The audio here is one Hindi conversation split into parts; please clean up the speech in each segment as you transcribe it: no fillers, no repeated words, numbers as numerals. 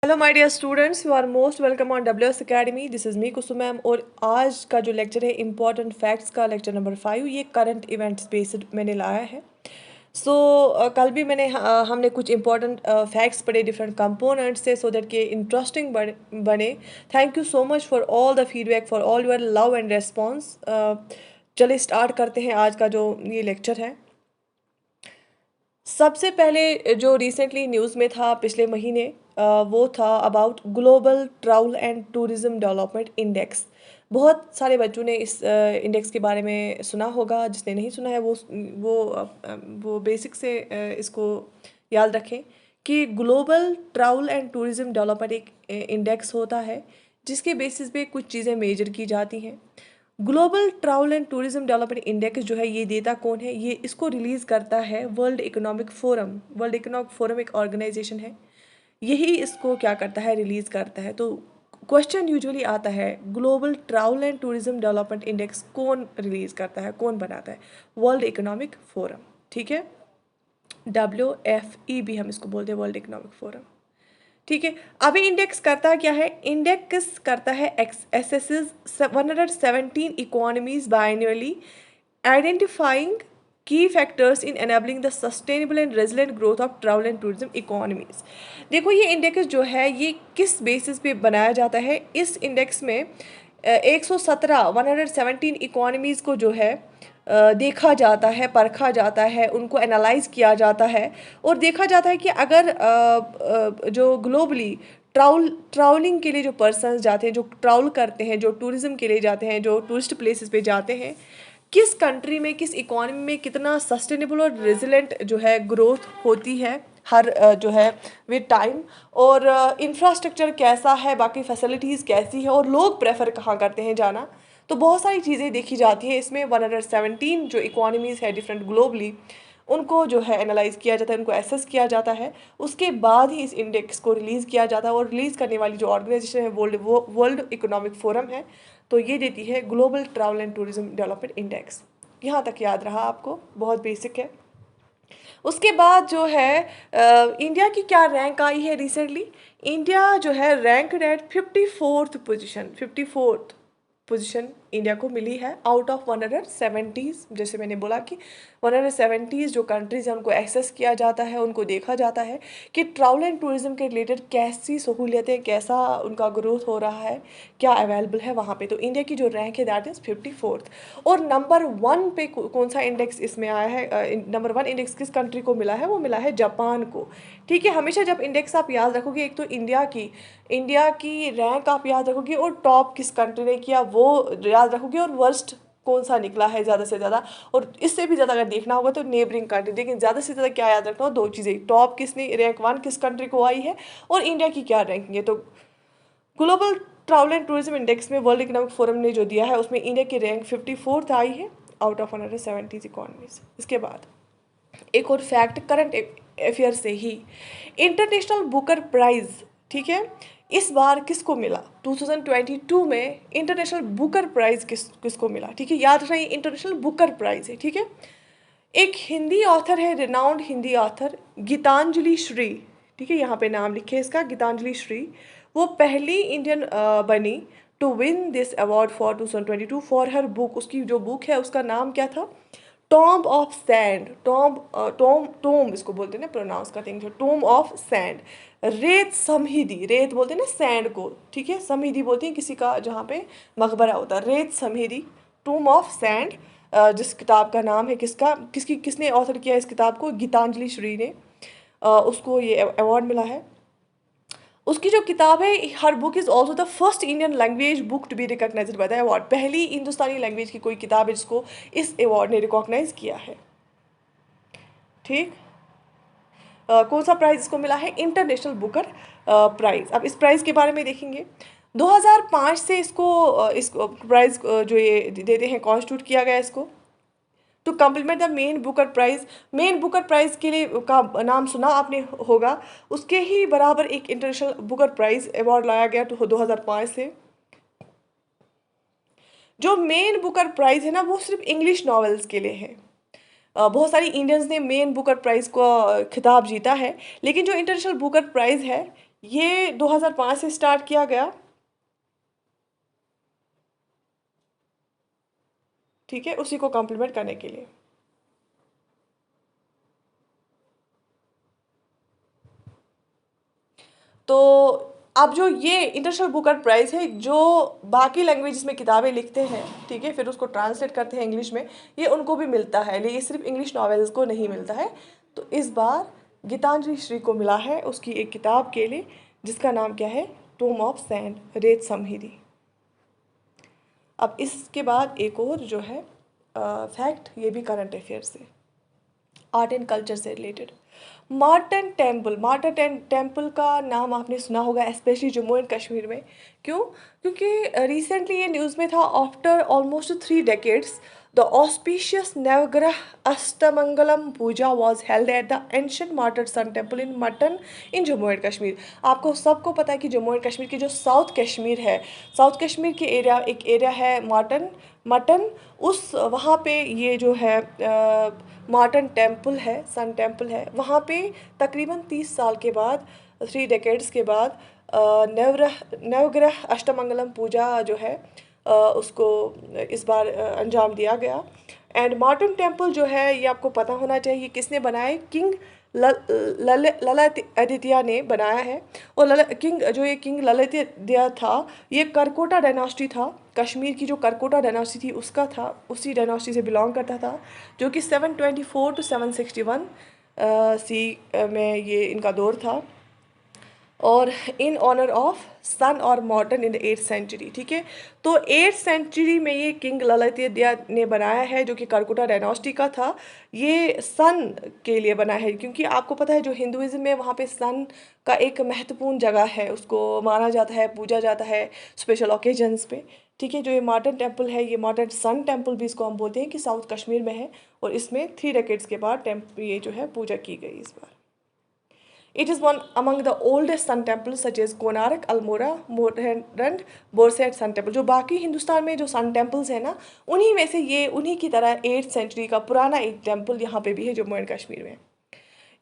Hello my dear students, you are most welcome on WS academy. This is me Kusum ma'am. और आज का जो लेक्चर है इम्पॉर्टेंट फैक्ट्स का लेक्चर नंबर 5, ये करंट इवेंट्स बेस्ड मैंने लाया है। कल भी हमने कुछ इंपॉर्टेंट फैक्ट्स पढ़े डिफरेंट कंपोनेंट्स से, सो दैट कि इंटरेस्टिंग बने। Thank you so much for all the feedback, for all your love and response. चलिए स्टार्ट करते हैं आज का जो ये लेक्चर है। सबसे पहले जो रिसेंटली न्यूज़ में था पिछले महीने, वो था about global travel and tourism development index. बहुत सारे बच्चों ने इस इंडेक्स के बारे में सुना होगा। जिसने नहीं सुना है वो बेसिक से इसको याद रखें कि global travel and tourism development एक इंडेक्स होता है जिसके बेसिस पे कुछ चीज़ें मेजर की जाती हैं। Global travel and tourism development index जो है, ये देता कौन है? ये इसको रिलीज़ करता है world economic forum. World economic forum एक ऑर्गेनाइजेशन है, यही इसको क्या करता है, रिलीज़ करता है। तो क्वेश्चन यूजुअली आता है, global travel and tourism development index कौन रिलीज़ करता है, कौन बनाता है? World economic forum. ठीक है, WFE भी हम इसको बोलते हैं, वर्ल्ड इकोनॉमिक फोरम। ठीक है, अभी इंडेक्स करता क्या है? इंडेक्स करता है एसेसेस 117 इकोनॉमीज बाइनरली, आइडेंटिफाइंग की factors in enabling the sustainable and resilient growth of travel and tourism economies. देखो, ये इंडेक्स जो है ये किस बेसिस पे बनाया जाता है? इस इंडेक्स में 117 इकोनॉमीज़ को जो है देखा जाता है, परखा जाता है, उनको एनालाइज किया जाता है और देखा जाता है कि अगर जो ग्लोबली ट्रैवलिंग के लिए जो पर्सन्स जाते हैं, जो ट्रैवल करते हैं, जो टूरिज़्म के लिए जाते हैं, जो टूरिस्ट प्लेसेस पे जाते हैं, किस कंट्री में, किस इकोनॉमी में कितना सस्टेनेबल और रेजिलेंट जो है ग्रोथ होती है हर जो है विद टाइम, और इंफ्रास्ट्रक्चर कैसा है, बाकी फैसिलिटीज़ कैसी है, और लोग प्रेफर कहाँ करते हैं जाना। तो बहुत सारी चीज़ें देखी जाती है इसमें। 117 जो इकोनॉमीज़ है डिफरेंट ग्लोबली, उनको जो है एनालाइज किया जाता है, उनको एसेस किया जाता है। उसके बाद ही इस इंडेक्स को रिलीज़ किया जाता है, और रिलीज़ करने वाली जो ऑर्गेनाइजेशन है वर्ल्ड इकोनॉमिक फोरम है। तो ये देती है global travel and tourism development index. यहाँ तक याद रहा आपको? बहुत बेसिक है। उसके बाद जो है इंडिया की क्या रैंक आई है रिसेंटली? इंडिया जो है ranked at 54th position. 54th position India को मिली है आउट ऑफ 170। जैसे मैंने बोला कि 170 जो कंट्रीज़ हैं उनको एक्सेस किया जाता है, उनको देखा जाता है कि ट्रैवल एंड टूरिज्म के रिलेटेड कैसी सहूलियतें, कैसा उनका ग्रोथ हो रहा है, क्या अवेलेबल है वहाँ पे। तो इंडिया की जो रैंक है दैट इज़ 54th। और नंबर 1 पे कौन सा इंडेक्स इसमें आया है? नंबर 1 इंडेक्स किस कंट्री को मिला है? वो मिला है जापान को। ठीक है, हमेशा जब इंडेक्स आप याद रखोगे, एक तो इंडिया की रैंक आप याद रखोगे, और टॉप किस कंट्री ने किया वो याद रखोगे, और वर्स्ट कौन सा निकला है ज़्यादा से ज़्यादा। और इससे भी ज़्यादा अगर देखना होगा तो नेबरिंग कंट्री। लेकिन ज़्यादा से ज़्यादा क्या याद रखना हो? दो चीज़ें, टॉप किसने, रैंक 1 किस कंट्री को आई है, और इंडिया की क्या रैंकिंग है। तो global travel and tourism index में वर्ल्ड इकोनॉमिक फोरम ने जो दिया है उसमें इंडिया की रैंक 54th आई है आउट ऑफ 170 इकोनॉमीज। इसके बाद एक और फैक्ट करंट अफेयर से ही, इंटरनेशनल बुकर प्राइज, ठीक है, इस बार किसको मिला? 2022 में इंटरनेशनल बुकर प्राइज किसको मिला? ठीक है, याद रखना ये इंटरनेशनल बुकर प्राइज है। ठीक है, एक हिंदी ऑथर है, रिनाउंड हिंदी ऑथर गीतांजलि श्री। ठीक है, यहाँ पे नाम लिखे इसका, गीतांजलि श्री। वो पहली इंडियन बनी to win this award for 2022 for her book. उसकी जो बुक है उसका नाम क्या था? Tomb of sand. टॉम्ब इसको बोलते हैं ना, प्रोनाउंस करते हैं टॉम्ब ऑफ सैंड। रेत समहिदी, रेत बोलते हैं ना सैंड को, ठीक है, समहिदी बोलते हैं किसी का जहाँ पे मकबरा होता है, रेत समहिदी, टॉम्ब ऑफ सैंड। जिस किताब का नाम है, किसने ऑथर किया इस किताब को? गीतांजलि श्री ने। उसको ये अवार्ड मिला है। उसकी जो किताब है, her book is also the first Indian language book to be recognised by the award. पहली हिंदुस्तानी लैंग्वेज की कोई किताब है जिसको इस अवार्ड ने रिकॉग्नाइज किया है। ठीक, कौन सा प्राइज़ इसको मिला है? International Booker prize. अब इस प्राइज़ के बारे में देखेंगे। 2005 से इस प्राइज़ जो ये देते हैं, कॉन्स्टिट्यूट किया गया इसको to complement the main Booker prize. Main Booker prize के लिए का नाम सुना आपने होगा, उसके ही बराबर एक इंटरनेशनल बुकर प्राइज़ अवार्ड लाया गया 2005 से। जो मेन बुकर प्राइज़ है ना, वो सिर्फ इंग्लिश नॉवेल्स के लिए है। बहुत सारी इंडियंस ने मेन बुकर प्राइज़ को खिताब जीता है, लेकिन जो इंटरनेशनल बुकर प्राइज़ है ये 2005 से स्टार्ट किया गया, ठीक है, उसी को कम्प्लीमेंट करने के लिए। तो अब जो ये इंटरनेशनल बुकर प्राइज़ है, जो बाकी लैंग्वेजेस में किताबें लिखते हैं, ठीक है, फिर उसको ट्रांसलेट करते हैं इंग्लिश में, ये उनको भी मिलता है, लेकिन ये सिर्फ इंग्लिश नॉवेल्स को नहीं मिलता है। तो इस बार गीतांजलि श्री को मिला है उसकी एक किताब के लिए, जिसका नाम क्या है, टूम ऑफ सैंड, रेत समहिरी। अब इसके बाद एक और जो है फैक्ट, ये भी करंट अफेयर से, आर्ट एंड कल्चर से related. Marton temple, Marton temple का नाम आपने सुना होगा, स्पेशली जम्मू एंड कश्मीर में। क्यों? क्योंकि रिसेंटली ये न्यूज़ में था, after almost 3 decades the auspicious Navagraha Ashtamangalam puja was held at the ancient Martand sun temple in Mattan in Jammu and Kashmir. आपको सबको पता है कि जम्मू एंड कश्मीर की जो साउथ कश्मीर है, साउथ कश्मीर के एरिया, एक एरिया है मार्टन, मटन, उस वहाँ पे ये जो है मार्टन टेम्पल है, सन टेम्पल है, वहाँ पे तकरीबन 30 साल के बाद, 3 decades के बाद नवग्रह अष्टमंगलम पूजा जो है उसको इस बार अंजाम दिया गया। एंड मार्टन टेम्पल जो है, ये आपको पता होना चाहिए किसने बनाया, किंग ललित ने बनाया है। और किंग ललित था, ये करकोटा डायनास्टी था, कश्मीर की जो करकोटा डायनास्टी थी उसका था, उसी डायनास्टी से बिलोंग करता था, जो कि 724 to 761 सी में ये इनका दौर था, और इन ऑनर ऑफ सन और Morton in the 8th century, ठीक है। तो 8th century में ये किंग ललित्य ने बनाया है, जो कि करकुटा डायनास्टी का था। ये सन के लिए बना है, क्योंकि आपको पता है जो हिंदुइज्म में वहाँ पे सन का एक महत्वपूर्ण जगह है, उसको माना जाता है, पूजा जाता है स्पेशल ओकेजन्स पे, ठीक है। जो ये मार्टन टेम्पल है, ये मार्टन सन टेम्पल भी इसको हम बोलते हैं, कि साउथ कश्मीर में है, और इसमें 3 decades के बाद ये जो है पूजा की गई इस बार। It is one among the oldest sun temples such as Konark, Almora, Mohrand, Borset Sun Temple। जो बाकी हिंदुस्तान में जो सन टेम्पल्स हैं ना, उन्हीं में से ये, उन्हीं की तरह 8th century का पुराना एक टेम्पल यहाँ पे भी है जम्मू एंड कश्मीर में।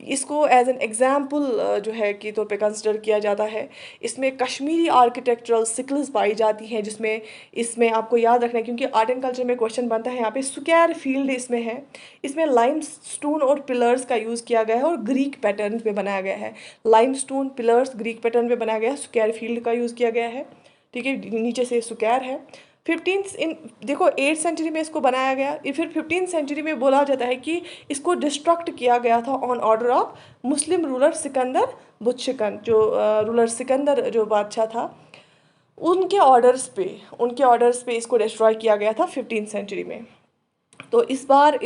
इसको एज एन एग्जाम्पल जो है के तौर पे कंसिडर किया जाता है। इसमें कश्मीरी आर्किटेक्चरल स्किल्स पाई जाती हैं, जिसमें इसमें आपको याद रखना है, क्योंकि आर्ट एंड कल्चर में क्वेश्चन बनता है यहाँ पे, स्क्वायर फील्ड इसमें है, इसमें लाइम स्टोन और पिलर्स का यूज़ किया गया है, और ग्रीक पैटर्न पे बनाया गया है। Lime stone, pillars, Greek pattern पे बनाया गया है, स्क्वायर फील्ड का यूज़ किया गया है, ठीक है, नीचे से स्क्वायर है। 15th इन देखो 8th century में इसको बनाया गया, ये फिर 15th century में बोला जाता है कि इसको डिस्ट्रक्ट किया गया था on order of Muslim ruler Sikandar Butshikan, जो रूलर सिकंदर जो बादशाह था, उनके ऑर्डर्स पे इसको डिस्ट्रॉय किया गया था 15th century में। तो इस बार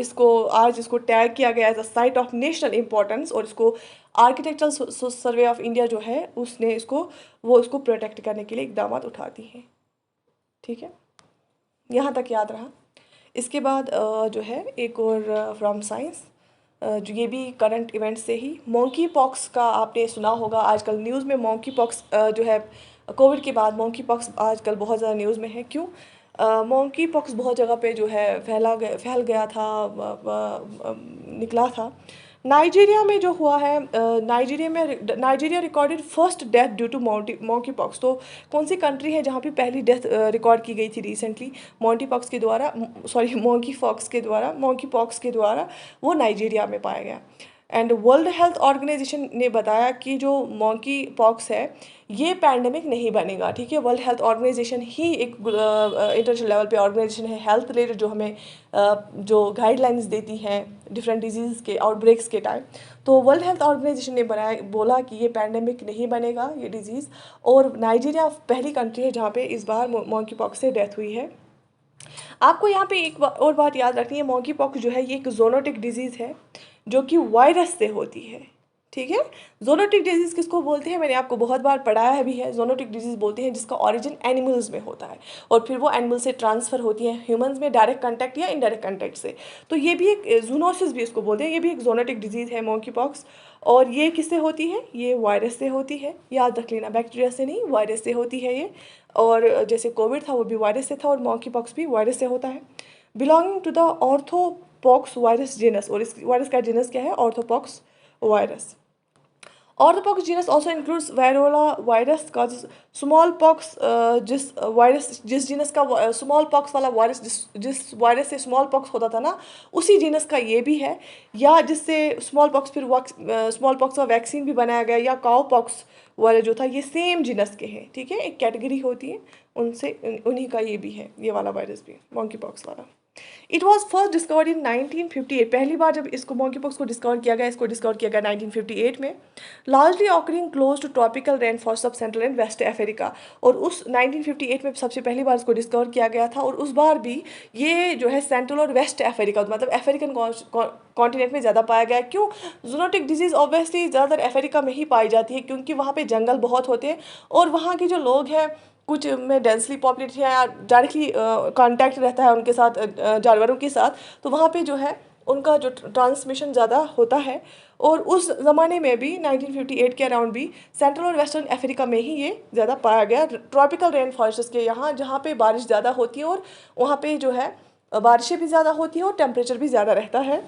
आज इसको टैग किया गया as a site of national importance, और इसको आर्किटेक्चरल सर्वे ऑफ इंडिया जो है उसने इसको प्रोटेक्ट करने के लिए इकदाम उठाती है, ठीक है। यहाँ तक याद रहा। इसके बाद जो है एक और फ्रॉम साइंस, जो ये भी करंट इवेंट से ही, मॉन्की पॉक्स का आपने सुना होगा, आजकल न्यूज़ में मॉन्की पॉक्स जो है, कोविड के बाद मॉन्की पॉक्स आजकल बहुत ज़्यादा न्यूज़ में है। क्यों? मॉन्की पॉक्स बहुत जगह पे जो है फैल गया था, निकला था। नाइजीरिया में जो हुआ है, Nigeria recorded first death due to monkeypox. तो कौन सी कंट्री है जहाँ पे पहली डेथ रिकॉर्ड की गई थी रिसेंटली मॉन्की पॉक्स के द्वारा, मॉन्की पॉक्स के द्वारा, वो नाइजीरिया में पाया गया। एंड वर्ल्ड हेल्थ ऑर्गेनाइजेशन ने बताया कि जो मॉन्की पॉक्स है, ये पैंडेमिक नहीं बनेगा, ठीक है। वर्ल्ड हेल्थ ऑर्गेनाइजेशन ही एक इंटरनेशनल लेवल पे ऑर्गेनाइजेशन है हेल्थ रिलेटेड, जो हमें जो गाइडलाइंस देती हैं डिफरेंट डिजीज़ के आउटब्रेक्स के टाइम। तो वर्ल्ड हेल्थ ऑर्गेनाइजेशन ने बोला कि ये पैंडेमिक नहीं बनेगा, ये डिजीज़। और नाइजीरिया पहली कंट्री है जहाँ पे इस बार मॉन्की पॉक्स से डेथ हुई है। आपको यहाँ पे एक और बात याद रखनी है, मॉन्की पॉक्स जो है ये एक जोनोटिक डिजीज़ है, जो कि वायरस से होती है, ठीक है। जोनोटिक डिजीज़ किसको बोलते हैं, मैंने आपको बहुत बार पढ़ाया भी है। जोनोटिक डिजीज़ बोलते हैं जिसका ओरिजिन एनिमल्स में होता है, और फिर वो एनिमल से ट्रांसफ़र होती है ह्यूमंस में डायरेक्ट कंटेक्ट या इनडायरेक्ट कंटेक्ट से। तो ये भी एक जूनोसिस भी इसको बोलते हैं, ये भी एक जोनोटिक डिजीज़ है मॉन्की पॉक्स। और ये किससे होती है, ये वायरस से होती है, याद रख लेना, बैक्टीरिया से नहीं, वायरस से होती है ये। और जैसे कोविड था वो भी वायरस से था, और मॉन्की पॉक्स भी वायरस से होता है। Belonging to the orthopox virus genus, और इस वायरस का जीनस क्या है, orthopox virus. Orthopox genus also includes variola virus causes smallpox, जिस जीनस का smallpox वाला वायरस जिस वायरस से smallpox होता था ना, उसी जीनस का ये भी है, या जिससे smallpox फिर smallpox का वैक्सीन भी बनाया गया, या cowpox वाले जो था ये सेम जीनस के हैं, ठीक है, एक कैटेगरी होती है उनसे, उन्हीं का ये भी है, ये वाला वायरस भी मॉन्की पॉक्स वाला। It was first discovered in 1958, पहली बार जब इसको मॉन्की पॉक्स को डिस्कवर किया गया, इसको डिस्कवर किया गया 1958 में, largely occurring close to tropical rain forest of central and west Africa. और उस 1958 में सबसे पहली बार इसको डिस्कवर किया गया था, और उस बार भी ये जो है सेंट्रल और वेस्ट अफ्रीका, मतलब अफ्रीकन कॉन्टिनेंट में ज़्यादा पाया गया। क्यों? जूनोटिक डिजीज़ ऑब्वियसली ज़्यादातर अफ्रीका में ही पाई जाती है, क्योंकि वहाँ पे जंगल बहुत होते हैं, और वहाँ के जो लोग हैं कुछ में डेंसली पॉपुलेटेड है, या डायरेक्टली कांटेक्ट रहता है उनके साथ, जानवरों के साथ, तो वहाँ पे जो है उनका जो ट्रांसमिशन ज़्यादा होता है। और उस ज़माने में भी 1958 के अराउंड भी सेंट्रल और वेस्टर्न अफ्रीका में ही ये ज़्यादा पाया गया, ट्रॉपिकल रेन फॉरेस्ट के यहाँ, जहाँ पे बारिश ज़्यादा होती है, और वहाँ पे जो है बारिशें भी ज़्यादा होती हैं और टेम्परेचर भी ज़्यादा रहता है।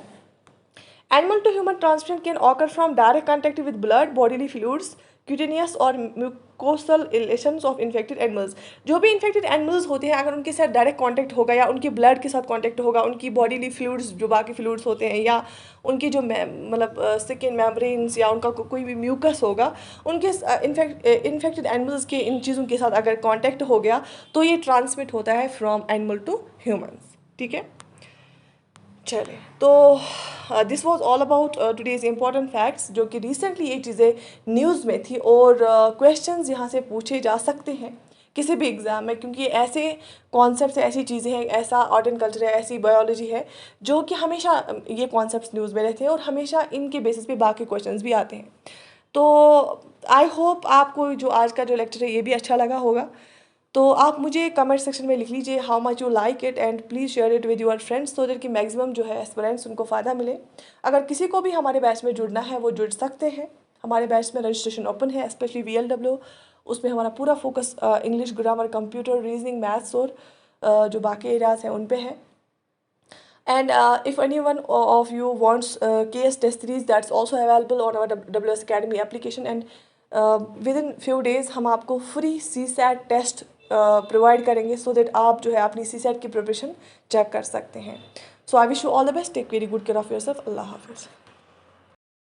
Animal to human transmission can occur from direct contact with blood, bodily fluids, cutaneous और mucosal relations of infected animals। जो भी infected animals होते हैं, अगर उनके साथ डायरेक्ट कांटेक्ट होगा, या उनके ब्लड के साथ कांटेक्ट होगा, उनकी बॉडीली फ्लूइड्स जो बाकी फ्लूइड्स होते हैं, या उनकी जो मतलब स्किन मेम्ब्रेन्स, या उनका कोई भी म्यूकस होगा, उनके इन्फेक्टेड एनिमल्स के इन चीज़ों के साथ अगर कांटेक्ट हो गया, तो ये ट्रांसमिट होता है फ्रॉम एनिमल टू ह्यूमन्स, ठीक है। चलिए, तो this was all about today's important facts, जो कि रिसेंटली ये चीज़ें न्यूज़ में थी, और क्वेश्चंस यहाँ से पूछे जा सकते हैं किसी भी एग्ज़ाम में, क्योंकि ऐसे कॉन्सेप्ट्स, ऐसी चीज़ें हैं, ऐसा आर्ट एंड कल्चर है, ऐसी बायोलॉजी है, जो कि हमेशा ये कॉन्सेप्ट्स न्यूज़ में रहते हैं, और हमेशा इनके बेसिस पे बाकी क्वेश्चंस भी आते हैं। तो आई होप आपको जो आज का जो लेक्चर है ये भी अच्छा लगा होगा। तो आप मुझे कमेंट सेक्शन में लिख लीजिए how much you like it, and please share it with your friends, so that कि मैक्सिमम जो है एस्पिरेंट्स उनको फ़ायदा मिले। अगर किसी को भी हमारे बैच में जुड़ना है वो जुड़ सकते हैं। हमारे बैच में रजिस्ट्रेशन ओपन है, स्पेशली VLW, उसमें हमारा पूरा focus English, grammar, computer, reasoning, maths और जो बाकी एरियाज हैं उन पे है। And if anyone of you wants case test series, that's also available on our WS Academy application, and within few days हम आपको free CSAT test प्रोवाइड करेंगे, so that आप जो है अपनी CSAT की प्रिपरेशन चेक कर सकते हैं। So I wish you all the best. Take very good care of yourself. अल्लाह हाफिज़।